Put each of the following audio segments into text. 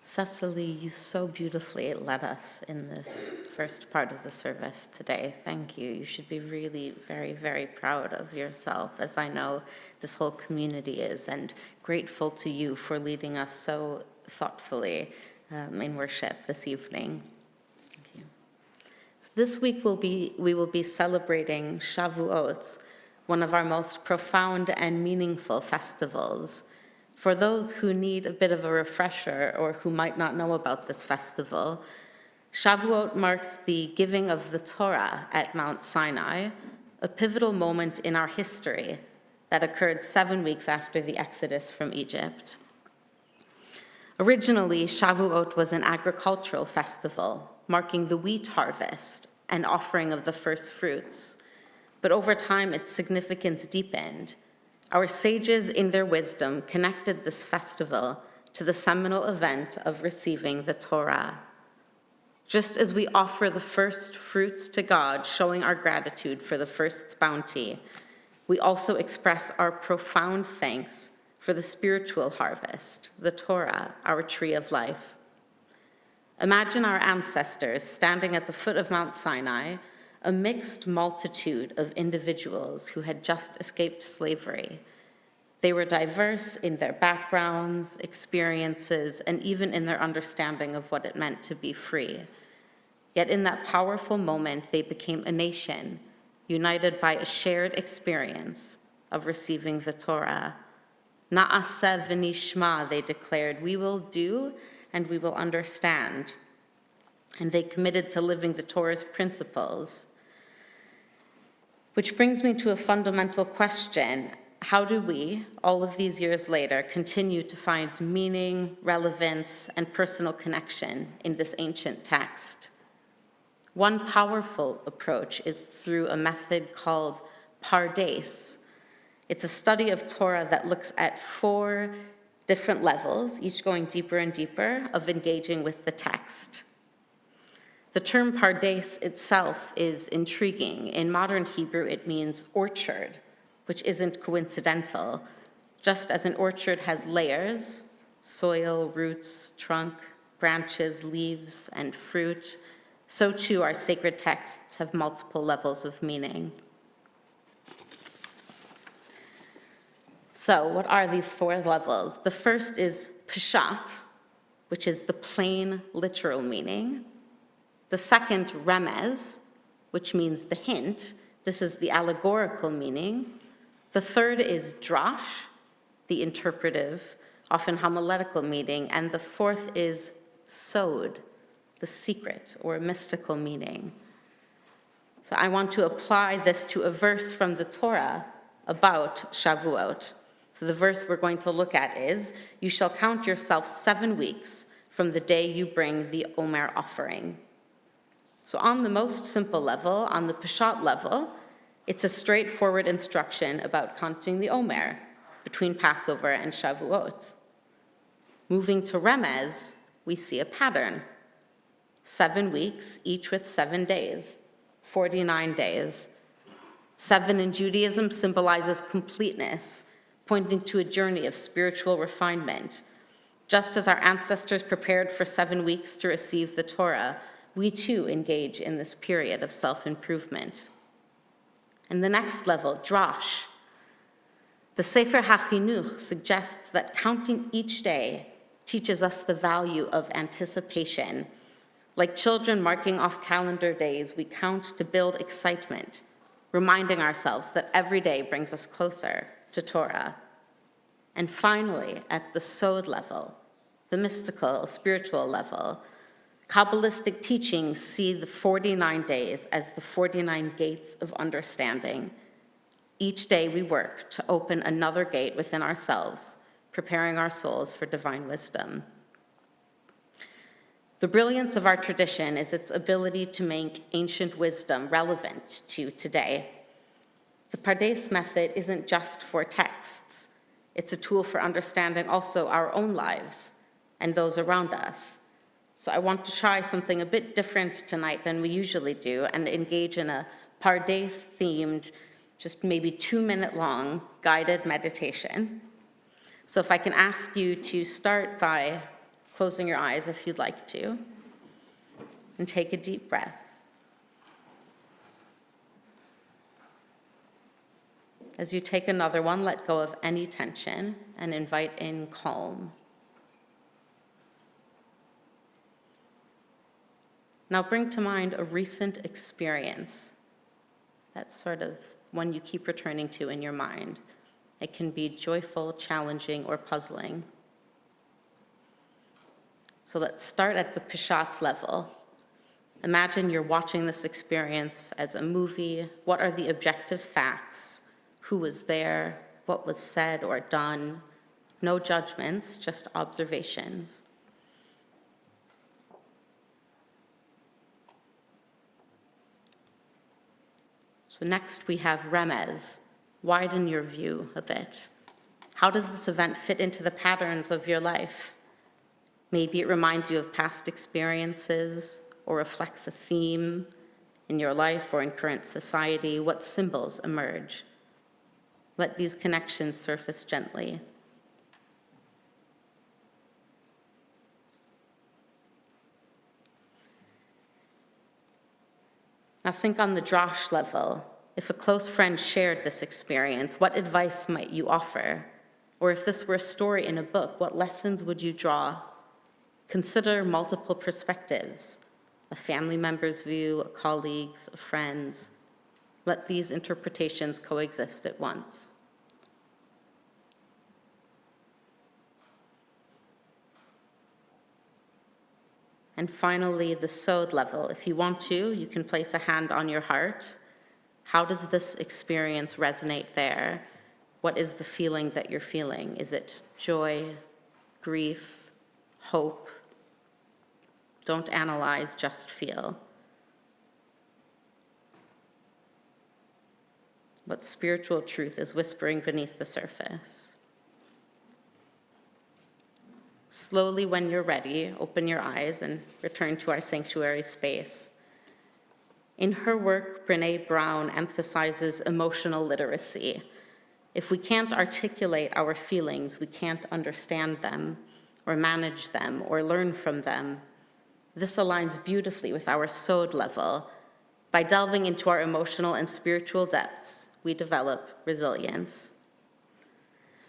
Cecily, you so beautifully led us in this first part of the service today. Thank you. You should be really very, very proud of yourself, as I know this whole community is, and grateful to you for leading us so thoughtfully in worship this evening. Thank you. So this week we will be celebrating Shavuot, one of our most profound and meaningful festivals. For those who need a bit of a refresher or who might not know about this festival, Shavuot marks the giving of the Torah at Mount Sinai, a pivotal moment in our history that occurred 7 weeks after the Exodus from Egypt. Originally, Shavuot was an agricultural festival marking the wheat harvest and offering of the first fruits, but over time its significance deepened. Our sages, in their wisdom, connected this festival to the seminal event of receiving the Torah. Just as we offer the first fruits to God, showing our gratitude for the first's bounty, we also express our profound thanks for the spiritual harvest, the Torah, our tree of life. Imagine our ancestors standing at the foot of Mount Sinai, a mixed multitude of individuals who had just escaped slavery. They were diverse in their backgrounds, experiences, and even in their understanding of what it meant to be free. Yet in that powerful moment, they became a nation, united by a shared experience of receiving the Torah. Na'aseh v'nishma, they declared, we will do and we will understand. And they committed to living the Torah's principles. Which brings me to a fundamental question. How do we, all of these years later, continue to find meaning, relevance, and personal connection in this ancient text? One powerful approach is through a method called pardes. It's a study of Torah that looks at 4 different levels, each going deeper and deeper, of engaging with the text. The term pardes itself is intriguing. In modern Hebrew, it means orchard, which isn't coincidental. Just as an orchard has layers, soil, roots, trunk, branches, leaves, and fruit, so too our sacred texts have multiple levels of meaning. So what are these 4 levels? The first is pshat, which is the plain, literal meaning. The second, remez, which means the hint. This is the allegorical meaning. The third is drash, the interpretive, often homiletical meaning. And the fourth is sod, the secret or mystical meaning. So I want to apply this to a verse from the Torah about Shavuot. So the verse we're going to look at is, you shall count yourself 7 weeks from the day you bring the Omer offering. So on the most simple level, on the Peshat level, it's a straightforward instruction about counting the Omer between Passover and Shavuot. Moving to Remez, we see a pattern. 7 weeks, each with 7 days, 49 days. 7 in Judaism symbolizes completeness, pointing to a journey of spiritual refinement. Just as our ancestors prepared for 7 weeks to receive the Torah, we too engage in this period of self-improvement. And the next level, drash. The Sefer HaChinuch suggests that counting each day teaches us the value of anticipation. Like children marking off calendar days, we count to build excitement, reminding ourselves that every day brings us closer to Torah. And finally, at the sod level, the mystical, spiritual level, Kabbalistic teachings see the 49 days as the 49 gates of understanding. Each day we work to open another gate within ourselves, preparing our souls for divine wisdom. The brilliance of our tradition is its ability to make ancient wisdom relevant to today. The Pardes method isn't just for texts. It's a tool for understanding also our own lives and those around us. So I want to try something a bit different tonight than we usually do and engage in a Pardes-themed, just maybe 2-minute long guided meditation. So if I can ask you to start by closing your eyes if you'd like to, and take a deep breath. As you take another one, let go of any tension and invite in calm. Now bring to mind a recent experience. That's sort of one you keep returning to in your mind. It can be joyful, challenging, or puzzling. So let's start at the Peshat's level. Imagine you're watching this experience as a movie. What are the objective facts? Who was there? What was said or done? No judgments, just observations. So next we have remez. Widen your view a bit. How does this event fit into the patterns of your life? Maybe it reminds you of past experiences or reflects a theme in your life or in current society. What symbols emerge? Let these connections surface gently. Now think on the drosh level. If a close friend shared this experience, what advice might you offer? Or if this were a story in a book, what lessons would you draw? Consider multiple perspectives, a family member's view, a colleague's, a friend's. Let these interpretations coexist at once. And finally, the sod level. If you want to, you can place a hand on your heart. How does this experience resonate there? What is the feeling that you're feeling? Is it joy, grief, hope? Don't analyze, just feel. What spiritual truth is whispering beneath the surface? Slowly, when you're ready, open your eyes and return to our sanctuary space. In her work, Brené Brown emphasizes emotional literacy. If we can't articulate our feelings, we can't understand them, or manage them, or learn from them. This aligns beautifully with our sod level. By delving into our emotional and spiritual depths, we develop resilience.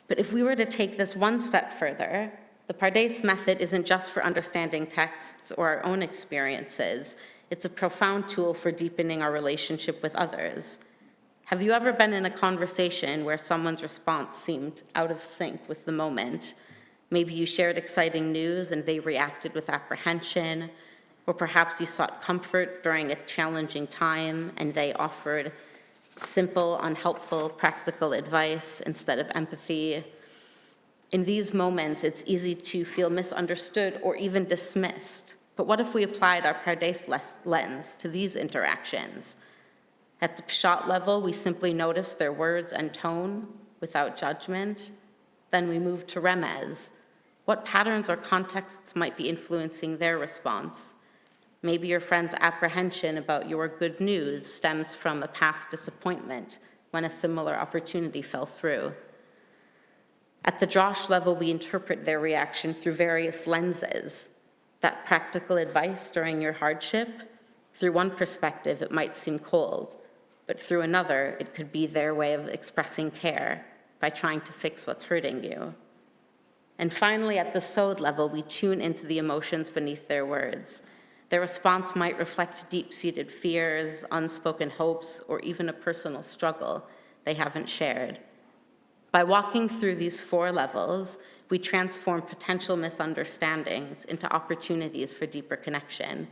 But if we were to take this one step further, the Pardes method isn't just for understanding texts or our own experiences. It's a profound tool for deepening our relationship with others. Have you ever been in a conversation where someone's response seemed out of sync with the moment? Maybe you shared exciting news and they reacted with apprehension, or perhaps you sought comfort during a challenging time and they offered simple, unhelpful, practical advice instead of empathy. In these moments, it's easy to feel misunderstood or even dismissed. But what if we applied our Pardes lens to these interactions? At the Pshat level, we simply notice their words and tone without judgment. Then we move to Remez. What patterns or contexts might be influencing their response? Maybe your friend's apprehension about your good news stems from a past disappointment when a similar opportunity fell through. At the Drosh level, we interpret their reaction through various lenses. That practical advice during your hardship, through one perspective, it might seem cold, but through another, it could be their way of expressing care by trying to fix what's hurting you. And finally, at the sod level, we tune into the emotions beneath their words. Their response might reflect deep-seated fears, unspoken hopes, or even a personal struggle they haven't shared. By walking through these 4 levels, we transform potential misunderstandings into opportunities for deeper connection.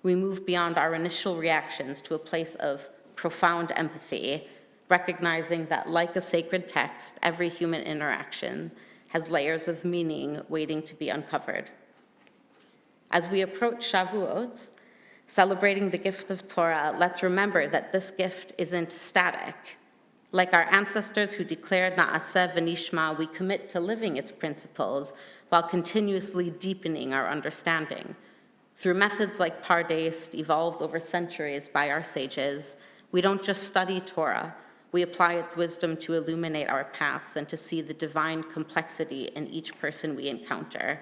We move beyond our initial reactions to a place of profound empathy, recognizing that, like a sacred text, every human interaction has layers of meaning waiting to be uncovered. As we approach Shavuot, celebrating the gift of Torah, let's remember that this gift isn't static. Like our ancestors who declared Na'aseh v'nishma, we commit to living its principles while continuously deepening our understanding. Through methods like Pardes, evolved over centuries by our sages, we don't just study Torah, we apply its wisdom to illuminate our paths and to see the divine complexity in each person we encounter.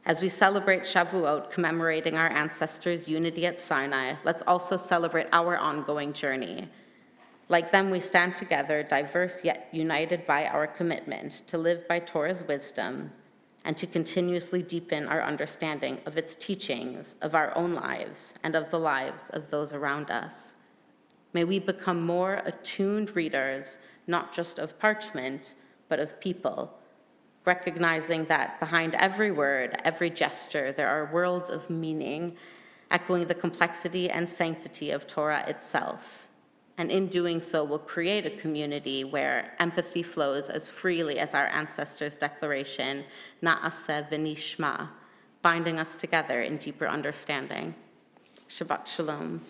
As we celebrate Shavuot, commemorating our ancestors' unity at Sinai, let's also celebrate our ongoing journey. Like them, we stand together, diverse yet united by our commitment to live by Torah's wisdom and to continuously deepen our understanding of its teachings, of our own lives, and of the lives of those around us. May we become more attuned readers, not just of parchment, but of people, recognizing that behind every word, every gesture, there are worlds of meaning, echoing the complexity and sanctity of Torah itself. And in doing so, we'll create a community where empathy flows as freely as our ancestors' declaration, Na'aseh v'nishma, binding us together in deeper understanding. Shabbat Shalom.